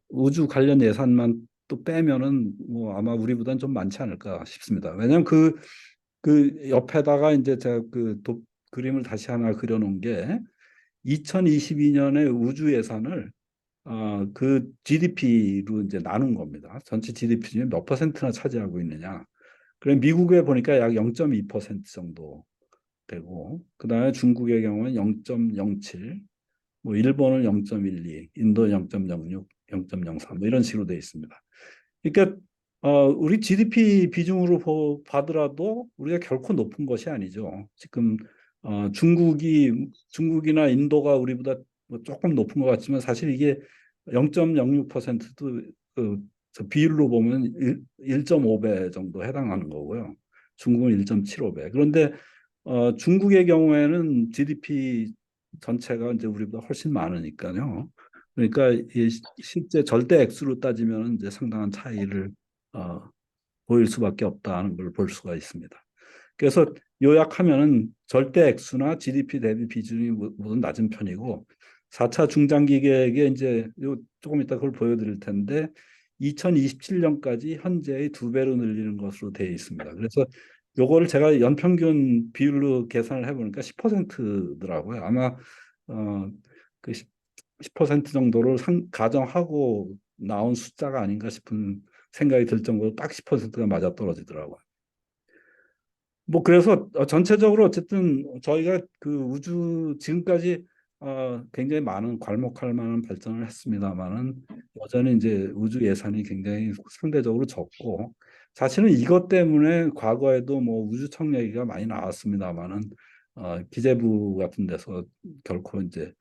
우주 관련 예산만 또 빼면은 뭐 아마 우리보다는 좀 많지 않을까 싶습니다. 왜냐하면 그 옆에다가 이제 제가 그림을 다시 하나 그려놓은 게 2022년에 우주 예산을 그 GDP로 이제 나눈 겁니다. 전체 GDP 중에 몇 퍼센트나 차지하고 있느냐. 그럼 미국에 보니까 약 0.2% 정도 되고, 그다음에 중국의 경우는 0.07, 뭐 일본은 0.12, 인도 0.06, 0.03, 뭐 이런 식으로 돼 있습니다. 그러니까 우리 GDP 비중으로 봐더라도 우리가 결코 높은 것이 아니죠. 지금 중국이나 인도가 우리보다 뭐 조금 높은 것 같지만 사실 이게 0.06%도 저 비율로 보면 1.5배 정도 해당하는 거고요. 중국은 1.75배. 그런데 중국의 경우에는 GDP 전체가 이제 우리보다 훨씬 많으니까요. 그러니까 이 실제 절대 액수로 따지면 이제 상당한 차이를 어, 보일 수밖에 없다는 걸 볼 수가 있습니다. 그래서 요약하면은 절대 액수나 GDP 대비 비중이 모두 낮은 편이고 4차 중장기 계획에 이제 조금 이따 그걸 보여드릴 텐데 2027년까지 현재의 2배로 늘리는 것으로 되어 있습니다. 그래서 요거를 제가 연평균 비율로 계산을 해보니까 10%더라고요. 아마 그 10% 정도를 가정하고 나온 숫자가 아닌가 싶은 생각이 들 정도로 딱 10%가 맞아떨어지더라고요. 뭐 그래서 전체적으로 어쨌든 저희가 그 우주 지금까지 굉장히 많은 괄목할 만한 발전을 했습니다만은 여전히 이제 우주 예산이 굉장히 상대적으로 적고 사실은 이것 때문에 과거에도 뭐 우주청 얘기가 많이 나왔습니다만은 기재부 같은 데서 결코 이제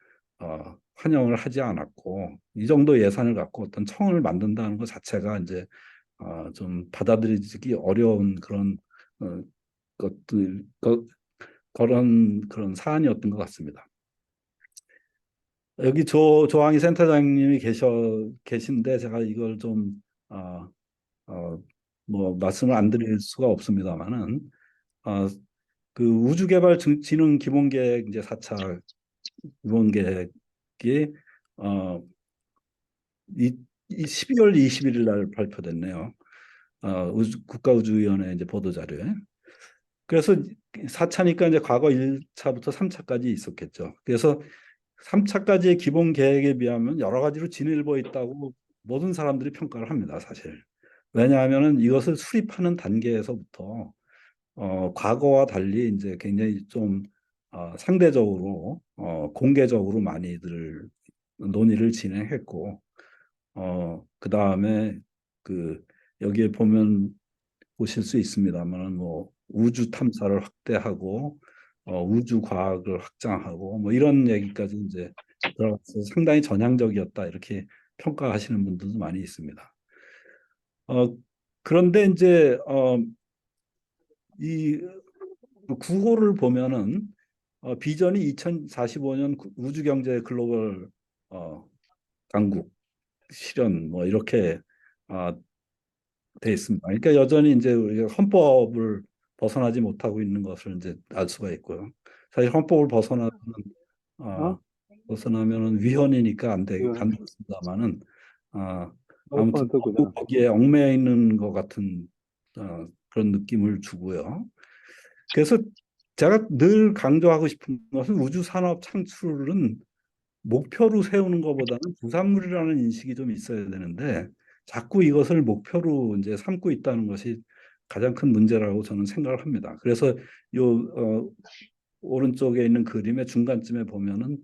환영을 하지 않았고 이 정도 예산을 갖고 어떤 청을 만든다는 것 자체가 이제 좀 받아들이기 어려운 그런 어, 것들 그런 사안이었던 것 같습니다. 여기 조항희 센터장님이 계신데 제가 이걸 좀 어, 뭐 말씀을 안 드릴 수가 없습니다만은 어, 그 우주개발진흥 기본계획 이제 4차 기본계획이 어, 이 12월 21일 날 발표됐네요. 국가우주위원회 이제 보도자료에. 그래서 4차니까 이제 과거 1차부터 3차까지 있었겠죠. 그래서 3차까지의 기본 계획에 비하면 여러 가지로 진일보해 있다고 모든 사람들이 평가를 합니다, 사실. 왜냐하면은 이것을 수립하는 단계에서부터 과거와 달리 이제 굉장히 좀 상대적으로 공개적으로 많이들 논의를 진행했고 그 다음에 그 여기에 보면 보실 수 있습니다만은 뭐 우주 탐사를 확대하고 우주 과학을 확장하고 뭐 이런 얘기까지 이제 들어가서 상당히 전향적이었다 이렇게 평가하시는 분들도 많이 있습니다. 그런데 이제 이 구호를 보면은 비전이 2045년 우주 경제 글로벌 강국 실현 뭐 이렇게 어, 돼 있습니다. 그러니까 여전히 이제 우리가 헌법을 벗어나지 못하고 있는 것을 이제 알 수가 있고요. 사실 헌법을 어, 어? 벗어나면은 위헌이니까 이거는 안 됐습니다만은 아무튼 오빠한테 너무 그잖아. 거기에 얽매여 있는 것 같은 그런 느낌을 주고요. 그래서 제가 늘 강조하고 싶은 것은 우주 산업 창출은 목표로 세우는 것보다는 부산물이라는 인식이 좀 있어야 되는데 자꾸 이것을 목표로 이제 삼고 있다는 것이 가장 큰 문제라고 저는 생각을 합니다. 그래서 요 오른쪽에 있는 그림의 중간쯤에 보면은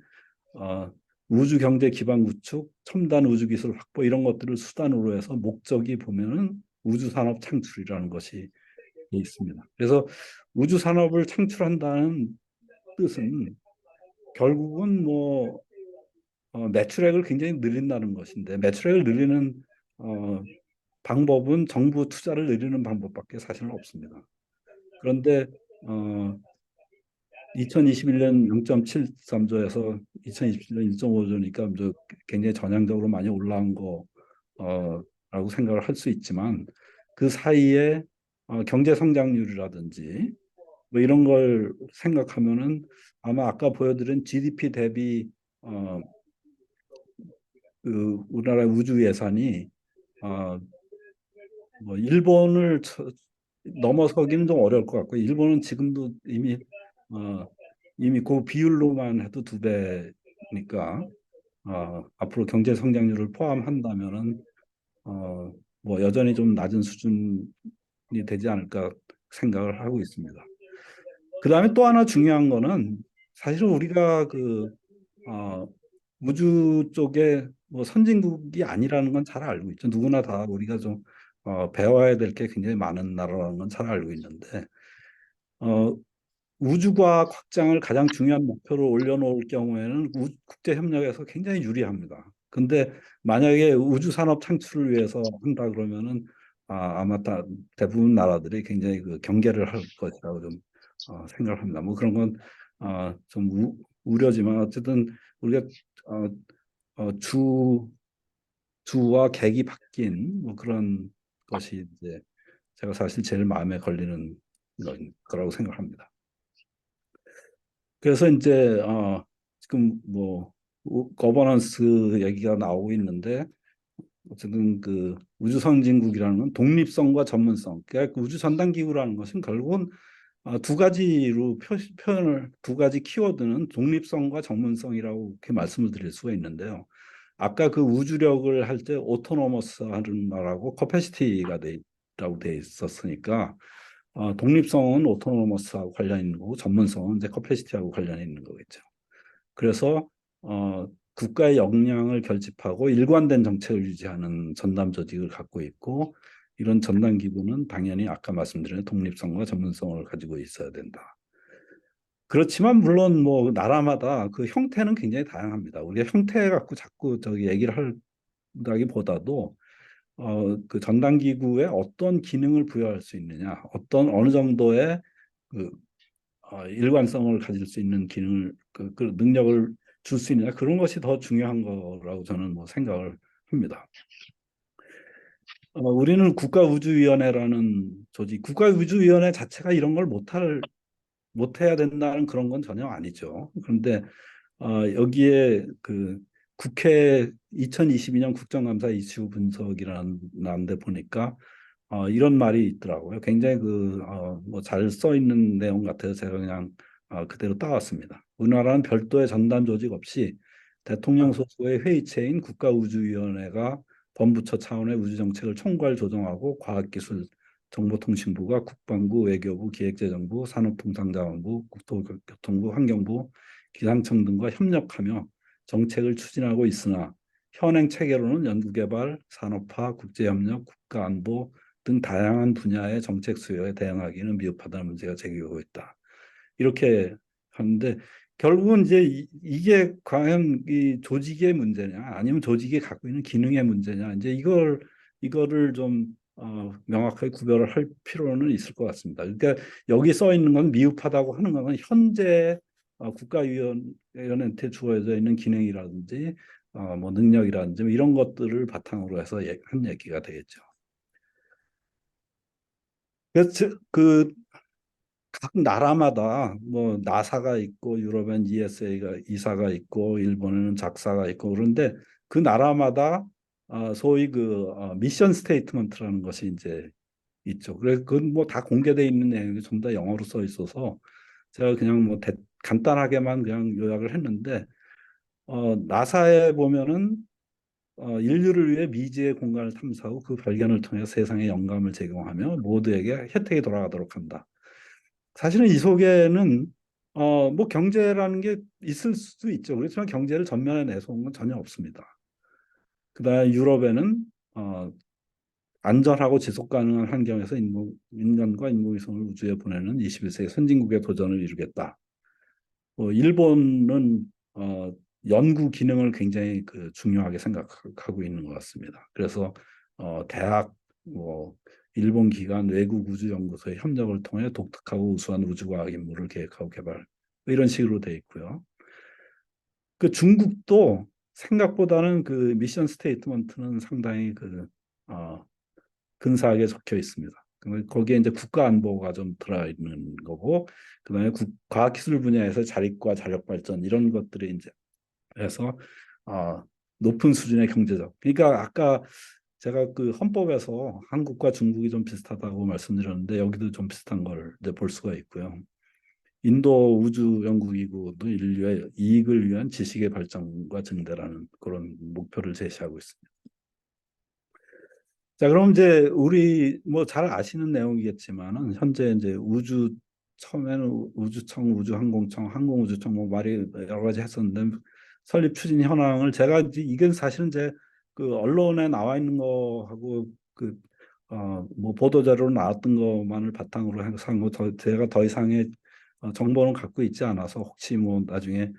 어, 우주 경제 기반 구축, 첨단 우주 기술 확보 이런 것들을 수단으로 해서 목적이 보면은 우주 산업 창출이라는 것이 있습니다. 그래서 우주 산업을 창출한다는 뜻은 결국은 뭐 매출액을 굉장히 늘린다는 것인데 매출액을 늘리는 어, 방법은 정부 투자를 늘리는 방법밖에 사실은 없습니다. 그런데 2021년 0.73조에서 2027년 1.5조니까 굉장히 전향적으로 많이 올라온 거라고 생각을 할 수 있지만 그 사이에 경제 성장률이라든지 뭐 이런 걸 생각하면은 아마 아까 보여드린 GDP 대비 그 우리나라 우주 예산이 어, 뭐 일본을 넘어서기는 좀 어려울 것 같고 일본은 지금도 어, 이미 그 비율로만 해도 2배니까 앞으로 경제 성장률을 포함한다면은 뭐 여전히 좀 낮은 수준이 되지 않을까 생각을 하고 있습니다. 그다음에 또 하나 중요한 거는 사실은 우리가 어, 우주 쪽에 뭐 선진국이 아니라는 건 잘 알고 있죠. 누구나 다 우리가 좀 배워야 될 게 굉장히 많은 나라라는 건 잘 알고 있는데 어, 우주과학 확장을 가장 중요한 목표로 올려놓을 경우에는 국제 협력에서 굉장히 유리합니다. 근데 만약에 우주 산업 창출을 위해서 한다 그러면은 아마 대부분 나라들이 굉장히 그 경계를 할 것이라고 좀 생각을 합니다. 뭐 그런 건 좀 우려지만 어쨌든 우리가 어, 주와 객이 바뀐 뭐 그런 것이 이제 제가 사실 제일 마음에 걸리는 거라고 생각합니다. 그래서 이제 지금 뭐 거버넌스 얘기가 나오고 있는데 어쨌든 그 우주 선진국이라는 건 독립성과 전문성, 그러니까 그 우주 전담 기구라는 것은 결국은 두 가지로 표현을 두 가지 키워드는 독립성과 전문성이라고 이렇게 말씀을 드릴 수가 있는데요. 아까 그 우주력을 할 때 오토노머스 하는 말하고 커패시티가 돼라고 돼 있었으니까 독립성은 오토노머스하고 관련 있는 거고 전문성은 이제 커패시티하고 관련이 있는 거겠죠. 그래서 국가의 역량을 결집하고 일관된 정책을 유지하는 전담 조직을 갖고 있고 이런 전담 기구는 당연히 아까 말씀드린 독립성과 전문성을 가지고 있어야 된다. 그렇지만 물론 뭐 나라마다 그 형태는 굉장히 다양합니다. 우리가 형태 갖고 자꾸 저기 얘기를 한다기보다도 그 전담 기구에 어떤 기능을 부여할 수 있느냐, 어떤 어느 정도의 그 일관성을 가질 수 있는 기능을 그 능력을 줄 수 있느냐 그런 것이 더 중요한 거라고 저는 뭐 생각을 합니다. 우리는 국가우주위원회라는 조직, 국가우주위원회 자체가 이런 걸 못해야 된다는 그런 건 전혀 아니죠. 그런데 여기에 그 국회 2022년 국정감사 이슈 분석이라는 데 보니까 이런 말이 있더라고요. 굉장히 뭐 잘 써 있는 내용 같아서 제가 그냥 그대로 따왔습니다. 우리나라는 별도의 전담 조직 없이 대통령 아, 소속의 회의체인 국가우주위원회가 범부처 차원의 우주정책을 총괄 조정하고 과학기술 정보통신부가 국방부, 외교부, 기획재정부, 산업통상자원부, 국토교통부, 환경부, 기상청 등과 협력하며 정책을 추진하고 있으나 현행 체계로는 연구개발, 산업화, 국제협력, 국가안보 등 다양한 분야의 정책 수요에 대응하기는 미흡하다는 문제가 제기되고 있다. 이렇게 하는데 결국은 이제 이게 과연 이 조직의 문제냐 아니면 조직이 갖고 있는 기능의 문제냐 이제 이거를 좀 명확하게 구별을 할 필요는 있을 것 같습니다. 그러니까 여기 써 있는 건 미흡하다고 하는 건 현재 국가위원회한테 주어져 있는 기능이라든지 뭐 능력이라든지 뭐 이런 것들을 바탕으로 해서 한 얘기가 되겠죠. 그래서 각 나라마다 뭐 나사가 있고 유럽엔 ESA가 이사가 있고 일본에는 작사가 있고 그런데 그 나라마다 소위 미션 스테이트먼트라는 것이 이제 있죠. 그래서 그건 뭐 다 공개돼 있는 내용이 전부 다 영어로 써 있어서 제가 그냥 뭐 간단하게만 그냥 요약을 했는데 나사에 보면은 인류를 위해 미지의 공간을 탐사하고 그 발견을 통해 세상에 영감을 제공하며 모두에게 혜택이 돌아가도록 한다. 사실은 이 속에는 뭐 경제라는 게 있을 수도 있죠. 그렇지만 경제를 전면에 내세운 건 전혀 없습니다. 그다음에 유럽에는 안전하고 지속 가능한 환경에서 인간과 인공위성을 우주에 보내는 21세기 선진국의 도전을 이루겠다. 일본은 연구 기능을 굉장히 중요하게 생각하고 있는 것 같습니다. 그래서 대학, 뭐 일본 기관, 외국 우주연구소의 협력을 통해 독특하고 우수한 우주과학 임무를 계획하고 개발 이런 식으로 돼 있고요. 그 중국도 생각보다는 그 미션 스테이트먼트는 상당히 어, 근사하게 적혀 있습니다. 거기에 이제 국가 안보가 좀 들어 있는 거고, 그다음에 과학기술 분야에서 자립과 자력 발전 이런 것들이 이제 해서 높은 수준의 경제적. 그러니까 아까 제가 그 헌법에서 한국과 중국이 좀 비슷하다고 말씀드렸는데 여기도 좀 비슷한 걸 이제 볼 수가 있고요. 인도 우주연구기구도 인류의 이익을 위한 지식의 발전과 증대라는 그런 목표를 제시하고 있습니다. 자, 그럼 이제 우리 뭐 잘 아시는 내용이겠지만은 현재 이제 우주 처음에는 우주청, 우주항공청, 항공우주청 뭐 말이 여러 가지 했었는데 설립 추진 현황을 제가 이게 사실은 제 그 언론에 나와 있는 거하고 그 뭐 보도 자료로 나왔던 것만을 바탕으로 해서 한 거 제가 더 이상의 정보는 갖고 있지 않아서 혹시 뭐 나중에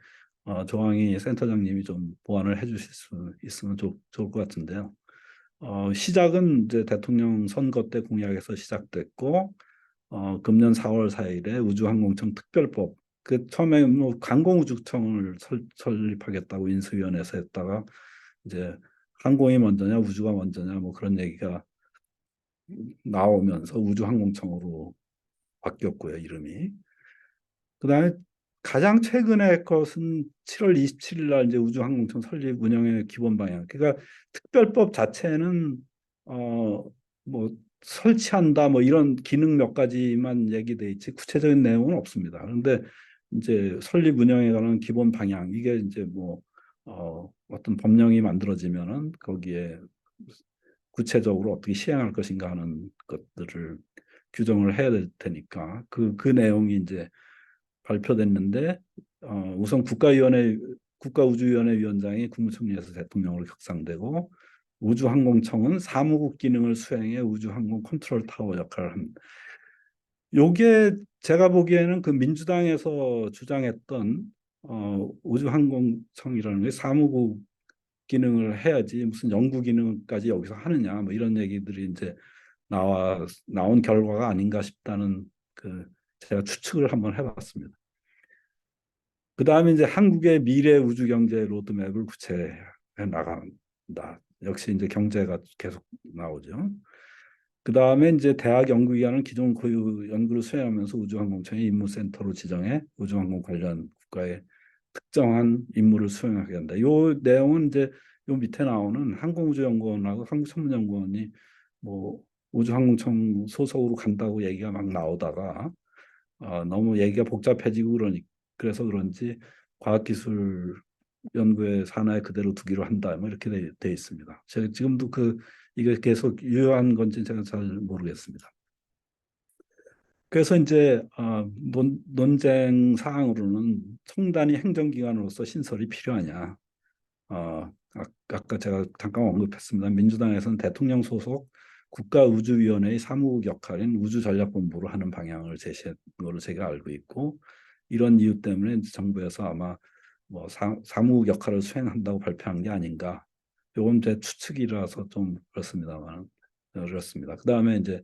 조항희 센터장님이 좀 보완을 해주실 수 있으면 좋을 것 같은데요. 시작은 이제 대통령 선거 때 공약에서 시작됐고 금년 4월 4일에 우주항공청 특별법 그 처음에 뭐 항공우주청을 설립하겠다고 인수위원회에서 했다가 이제 항공이 먼저냐 우주가 먼저냐 뭐 그런 얘기가 나오면서 우주항공청으로 바뀌었고요 이름이. 그다음에 가장 최근의 것은 7월 27일 날 이제 우주항공청 설립 운영의 기본 방향. 그러니까 특별법 자체는 뭐 설치한다 뭐 이런 기능 몇 가지만 얘기돼 있지 구체적인 내용은 없습니다. 그런데 이제 설립 운영에 관한 기본 방향 이게 이제 뭐 어떤 법령이 만들어지면은 거기에 구체적으로 어떻게 시행할 것인가 하는 것들을 규정을 해야 될 테니까 그 내용이 이제 발표됐는데 우선 국가우주위원회 위원장이 국무총리에서 대통령으로 격상되고 우주항공청은 사무국 기능을 수행해 우주항공 컨트롤 타워 역할을 합니다. 요게 제가 보기에는 그 민주당에서 주장했던 우주항공청이라는 게 사무국 기능을 해야지 무슨 연구 기능까지 여기서 하느냐 뭐 이런 얘기들이 이제 나온 결과가 아닌가 싶다는 그 제가 추측을 한번 해봤습니다. 그 다음에 이제 한국의 미래 우주 경제 로드맵을 구체해 나간다. 역시 이제 경제가 계속 나오죠. 그 다음에 이제 대학 연구기관은 기존 고유 연구를 수행하면서 우주항공청의 임무센터로 지정해 우주항공 관련 국가의 특정한 임무를 수행하게 한다. 요 내용은 이제 요 밑에 나오는 항공우주연구원하고 한국천문연구원이 뭐 우주항공청 소속으로 간다고 얘기가 막 나오다가 너무 얘기가 복잡해지고 그래서 그런지 과학기술 연구의 산하에 그대로 두기로 한다. 뭐 이렇게 돼 있습니다. 제가 지금도 이게 계속 유효한 건지 제가 잘 모르겠습니다. 그래서 이제 논쟁 사항으로는 청단이 행정기관으로서 신설이 필요하냐. 아까 제가 잠깐 언급했습니다. 민주당에서는 대통령 소속 국가우주위원회의 사무국 역할인 우주전략본부로 하는 방향을 제시한 걸로 제가 알고 있고 이런 이유 때문에 정부에서 아마 뭐 사무국 역할을 수행한다고 발표한 게 아닌가. 요건 제 추측이라서 좀 그렇습니다만 그렇습니다. 그 다음에 이제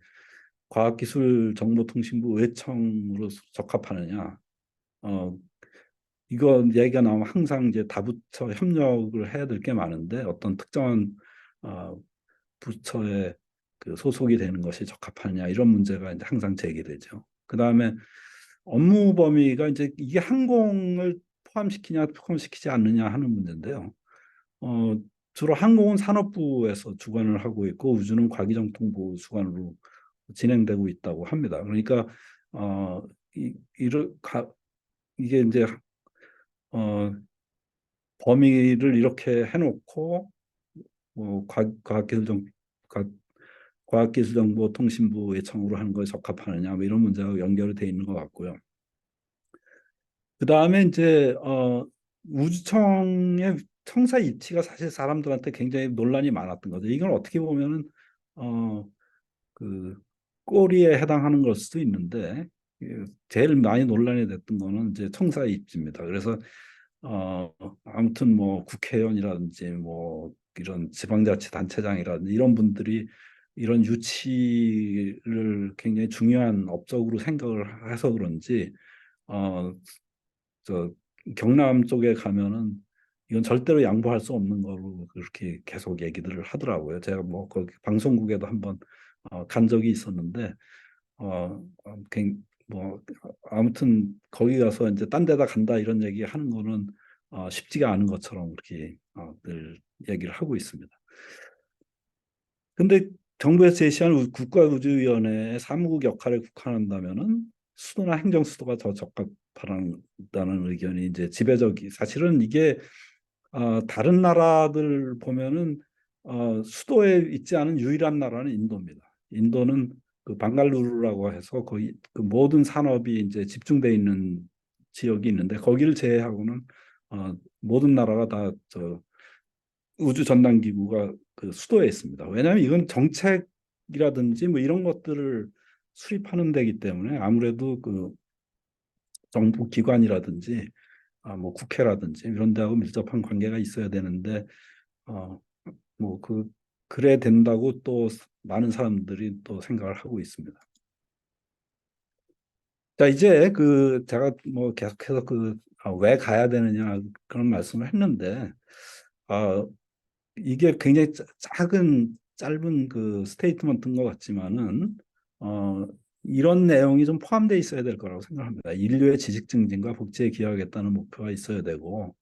과학기술정보통신부 의청으로 적합하느냐. 이거 얘기가 나오면 항상 이제 다부처 협력을 해야 될 게 많은데 어떤 특정한 부처에 그 소속이 되는 것이 적합하냐 이런 문제가 이제 항상 제기되죠. 그 다음에 업무 범위가 이제 이게 항공을 포함시키냐 포함시키지 않느냐 하는 문제인데요. 주로 항공은 산업부에서 주관을 하고 있고 우주는 과기정통부 주관으로 진행되고 있다고 합니다. 그러니까 어, 이, 이를 이게 이제 어, 범위를 이렇게 해놓고 과학기술정 과, 과학기술정보통신부 예청으로 하는 것에 적합하느냐 뭐 이런 문제가 연결이 돼 있는 것 같고요. 그 다음에 이제 우주청의 청사 위치가 사실 사람들한테 굉장히 논란이 많았던 거죠. 이건 어떻게 보면은 어, 그 꼬리에 해당하는 걸 수도 있는데 제일 많이 논란이 됐던 거는 이제 청사 입지입니다. 그래서 아무튼 뭐 국회의원이라든지 뭐 이런 지방자치단체장이라든지 이런 분들이 이런 유치를 굉장히 중요한 업적으로 생각을 해서 그런지 어, 저 경남 쪽에 가면은 이건 절대로 양보할 수 없는 거로 그렇게 계속 얘기들을 하더라고요. 제가 뭐 거기 방송국에도 한번 간 적이 있었는데 뭐 아무튼 거기 가서 이제 딴 데다 간다 이런 얘기 하는 거는 쉽지가 않은 것처럼 그렇게 늘 얘기를 하고 있습니다. 근데 정부에서 제시한 국가우주위원회의 사무국 역할에 국한한다면은 수도나 행정수도가 더 적합하다는 의견이 이제 지배적이 사실은 이게 다른 나라들 보면은 수도에 있지 않은 유일한 나라는 인도입니다. 인도는 그 방갈루루라고 해서 거의 그 모든 산업이 이제 집중돼 있는 지역이 있는데 거기를 제외하고는 모든 나라가 다 저 우주 전담 기구가 그 수도에 있습니다. 왜냐하면 이건 정책이라든지 뭐 이런 것들을 수립하는 데기 때문에 아무래도 그 정부 기관이라든지 뭐 국회라든지 이런 데하고 밀접한 관계가 있어야 되는데 어, 뭐 그래 된다고 또 많은 사람들이 또 생각을 하고 있습니다. 자, 이제 그 제가 뭐 계속해서 왜 가야 되느냐 그런 말씀을 했는데 아, 이게 굉장히 작은 짧은 그 스테이트먼트인 것 같지만은 어, 이런 내용이 좀 포함되어 있어야 될 거라고 생각합니다. 인류의 지식 증진과 복지에 기여하겠다는 목표가 있어야 되고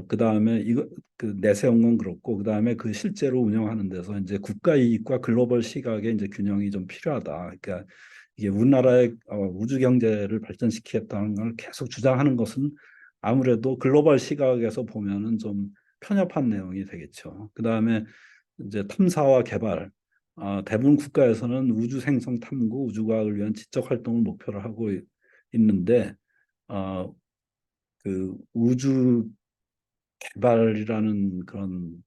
그다음에 이거 그 내세운 건 그렇고 그다음에 그 실제로 운영하는 데서 이제 국가 이익과 글로벌 시각의 이제 균형이 좀 필요하다. 그러니까 이게 우리나라의 우주 경제를 발전시키겠다는 걸 계속 주장하는 것은 아무래도 글로벌 시각에서 보면은 좀 편협한 내용이 되겠죠. 그다음에 이제 탐사와 개발 대부분 국가에서는 우주 생성 탐구, 우주과학을 위한 지적 활동을 목표로 하고 있는데 어, 그 우주 개발이라는 그런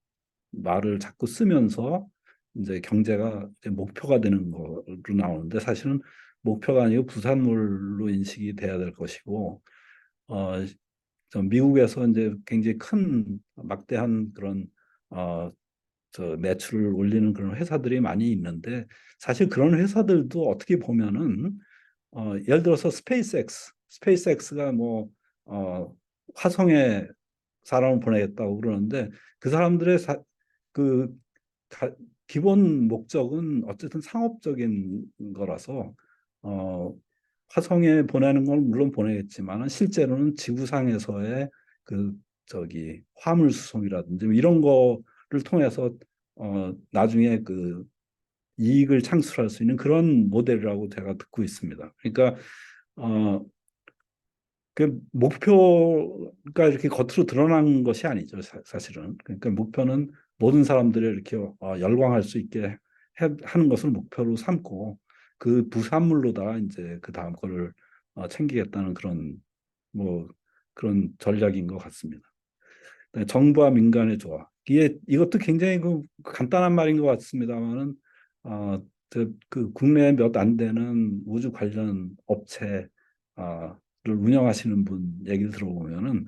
말을 자꾸 쓰면서 이제 경제가 이제 목표가 되는 거로 나오는데 사실은 목표가 아니고 부산물로 인식이 돼야 될 것이고 어, 미국에서 이제 굉장히 큰 막대한 그런 어, 매출을 올리는 그런 회사들이 많이 있는데 사실 그런 회사들도 어떻게 보면은 예를 들어서 스페이스X가 뭐 화성에 사람을 보내겠다고 그러는데 그 사람들의 그 가- 기본 목적은 어쨌든 상업적인 거라서 어, 화성에 보내는 건 물론 보내겠지만 실제로는 지구상에서의 그 화물 수송이라든지 뭐 이런 거를 통해서 나중에 그 이익을 창출할 수 있는 그런 모델이라고 제가 듣고 있습니다. 그러니까 어, 그 목표가 이렇게 겉으로 드러난 것이 아니죠, 사실은. 그러니까 목표는 모든 사람들이 이렇게 열광할 수 있게 하는 것을 목표로 삼고 그 부산물로다가 이제 그 다음 거를 챙기겠다는 그런 뭐 그런 전략인 것 같습니다. 네, 정부와 민간의 조화. 이것도 굉장히 그 간단한 말인 것 같습니다만은 그 국내에 몇 안 되는 우주 관련 업체를 운영하시는 분 얘기를 들어보면은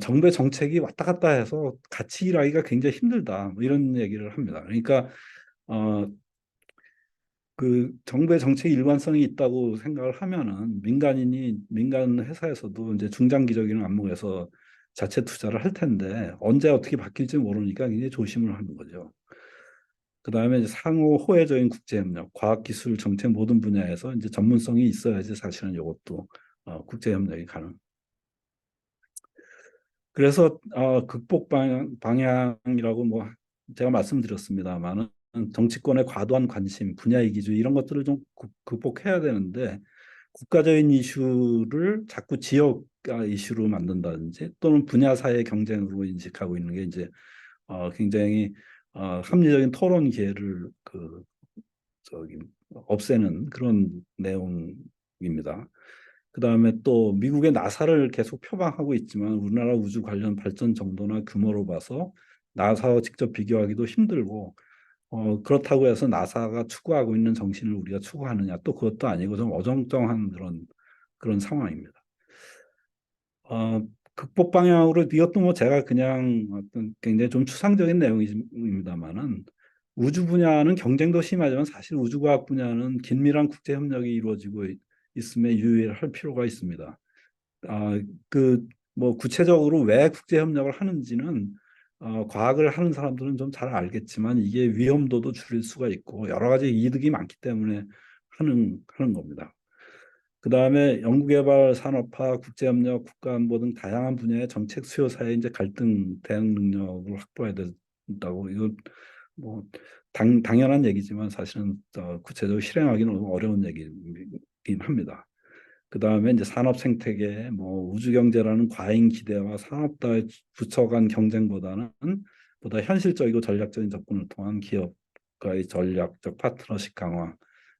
정부의 정책이 왔다 갔다 해서 같이 일하기가 굉장히 힘들다 뭐 이런 얘기를 합니다. 그러니까 어, 그 정부의 정책이 일관성이 있다고 생각을 하면은 민간 회사에서도 이제 중장기적인 안목에서 자체 투자를 할 텐데 언제 어떻게 바뀔지 모르니까 굉장히 조심을 하는 거죠. 그다음에 이제 상호 호혜적인 국제협력, 과학기술, 정책 모든 분야에서 이제 전문성이 있어야지 사실은 이것도 국제협력이 가능. 그래서 극복 방향이라고 뭐 제가 말씀드렸습니다만은 정치권의 과도한 관심, 분야 이기주의 이런 것들을 좀 극복해야 되는데 국가적인 이슈를 자꾸 지역 이슈로 만든다든지 또는 분야 사이의 경쟁으로 인식하고 있는 게 이제 굉장히 합리적인 토론 기회를 저기 없애는 그런 내용입니다. 그다음에 또 미국의 나사를 계속 표방하고 있지만 우리나라 우주 관련 발전 정도나 규모로 봐서 나사와 직접 비교하기도 힘들고 그렇다고 해서 나사가 추구하고 있는 정신을 우리가 추구하느냐 또 그것도 아니고 좀 어정쩡한 그런 상황입니다. 극복 방향으로 이것도 뭐 제가 그냥 어떤 굉장히 좀 추상적인 내용입니다만은 우주 분야는 경쟁도 심하지만 사실 우주과학 분야는 긴밀한 국제 협력이 이루어지고 있음에 유의할 필요가 있습니다. 그 뭐 구체적으로 왜 국제 협력을 하는지는 과학을 하는 사람들은 좀 잘 알겠지만 이게 위험도도 줄일 수가 있고 여러 가지 이득이 많기 때문에 하는 겁니다. 그다음에 연구개발 산업화, 국제협력, 국가안보 등 다양한 분야의 정책 수요 사이에 이제 갈등 대응 능력을 확보해야 된다고 이거 뭐 당연한 얘기지만 사실은 구체적으로 실행하기는 너무 어려운 얘기긴 합니다. 그다음에 이제 산업 생태계, 뭐 우주 경제라는 과잉 기대와 산업과의 부처 간 경쟁보다는 보다 현실적이고 전략적인 접근을 통한 기업과의 전략적 파트너십 강화,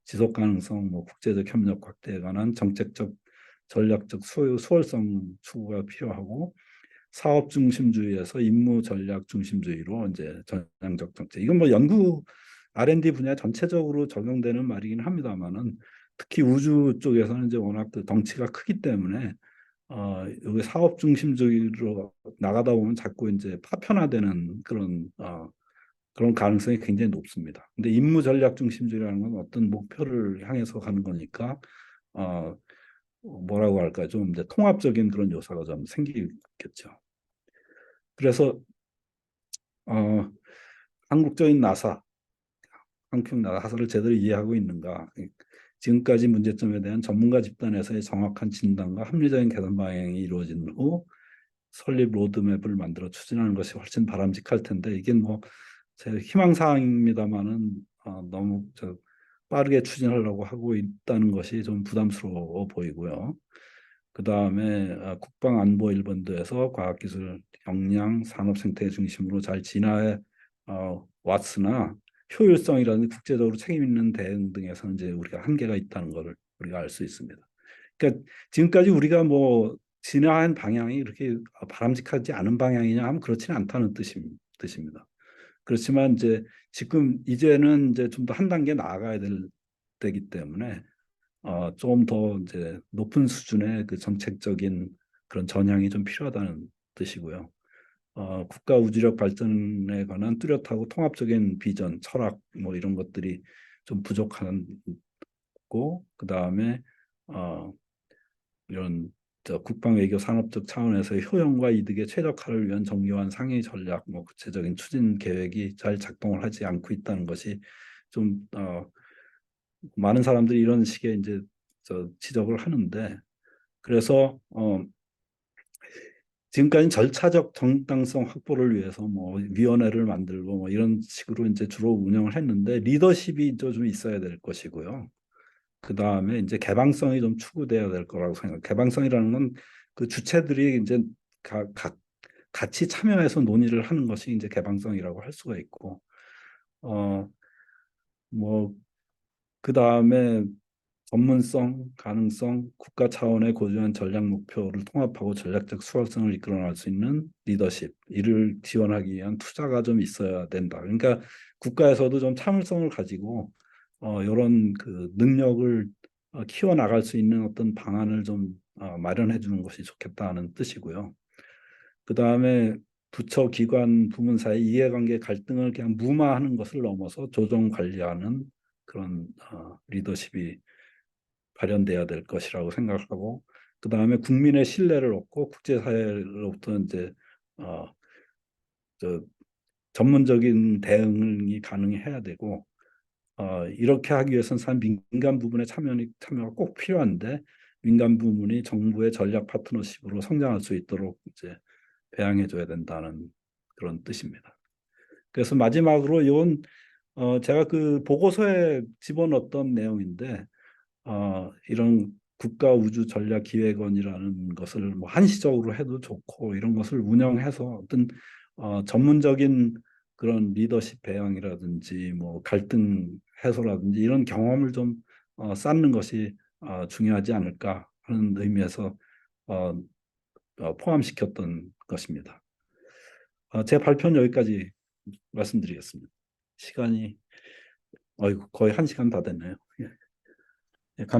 지속 가능성, 뭐 국제적 협력 확대에 관한 정책적, 전략적 수월성 추구가 필요하고 사업 중심주의에서 임무 전략 중심주의로 이제 전향적 정책. 이건 뭐 연구 R&D 분야 전체적으로 적용되는 말이긴 합니다만은 특히 우주 쪽에서는 이제 워낙 그 덩치가 크기 때문에 여기 사업 중심주의로 나가다 보면 자꾸 이제 파편화되는 그런 가능성이 굉장히 높습니다. 근데 임무 전략 중심주의라는 건 어떤 목표를 향해서 가는 거니까 어, 뭐라고 할까 좀 이제 통합적인 그런 요소가 좀 생기겠죠. 그래서 어, 한국적인 나사, 한국 나사를 제대로 이해하고 있는가? 지금까지 문제점에 대한 전문가 집단에서의 정확한 진단과 합리적인 개선 방향이 이루어진 후 설립 로드맵을 만들어 추진하는 것이 훨씬 바람직할 텐데 이게 뭐 제 희망사항입니다만은 너무 빠르게 추진하려고 하고 있다는 것이 좀 부담스러워 보이고요. 그 다음에 국방안보일본도에서 과학기술 역량 산업 생태 중심으로 잘 진화해 왔으나 효율성이라든지 국제적으로 책임 있는 대응 등에서는 이제 우리가 한계가 있다는 것을 우리가 알 수 있습니다. 그러니까 지금까지 우리가 뭐 진화한 방향이 그렇게 바람직하지 않은 방향이냐 하면 그렇지는 않다는 뜻입니다. 그렇지만 이제 지금 이제는 이제 좀 더 한 단계 나아가야 되기 때문에 좀 더 이제 높은 수준의 그 정책적인 그런 전향이 좀 필요하다는 뜻이고요. 국가 우주력 발전에 관한 뚜렷하고 통합적인 비전, 철학 뭐 이런 것들이 좀 부족하고 그 다음에 이런 국방 외교 산업적 차원에서의 효용과 이득의 최적화를 위한 정교한 상위 전략, 뭐 구체적인 추진 계획이 잘 작동을 하지 않고 있다는 것이 좀 많은 사람들이 이런 식의 이제 지적을 하는데 그래서 지금까지 절차적 정당성 확보를 위해서 뭐 위원회를 만들고 뭐 이런 식으로 이제 주로 운영을 했는데 리더십이 좀 있어야 될 것이고요. 그 다음에 이제 개방성이 좀 추구돼야 될 거라고 생각해요. 개방성이라는 건 그 주체들이 이제 같이 참여해서 논의를 하는 것이 이제 개방성이라고 할 수가 있고, 뭐, 그 다음에 전문성, 가능성, 국가 차원의 고유한 전략 목표를 통합하고 전략적 수월성을 이끌어 나갈 수 있는 리더십, 이를 지원하기 위한 투자가 좀 있어야 된다. 그러니까 국가에서도 좀 참을성을 가지고 이런 그 능력을 키워 나갈 수 있는 어떤 방안을 좀 마련해 주는 것이 좋겠다는 뜻이고요. 그 다음에 부처, 기관, 부문 사이 이해관계 갈등을 그냥 무마하는 것을 넘어서 조정 관리하는 그런 리더십이 발현돼야 될 것이라고 생각하고 그 다음에 국민의 신뢰를 얻고 국제사회로부터 이제 어, 저, 전문적인 대응이 가능해야 되고 이렇게 하기 위해서는 민간 부문의 참여가 꼭 필요한데 민간 부문이 정부의 전략 파트너십으로 성장할 수 있도록 이제 배양해 줘야 된다는 그런 뜻입니다. 그래서 마지막으로 이건 제가 그 보고서에 집어넣었던 내용인데 이런 국가우주전략기획원이라는 것을 뭐 한시적으로 해도 좋고 이런 것을 운영해서 어떤 전문적인 그런 리더십 배양이라든지 뭐 갈등 해소라든지 이런 경험을 좀 쌓는 것이 중요하지 않을까 하는 의미에서 어, 포함시켰던 것입니다. 제 발표는 여기까지 말씀드리겠습니다. 시간이 거의 한 시간 다 됐네요. 예, 감사합니다.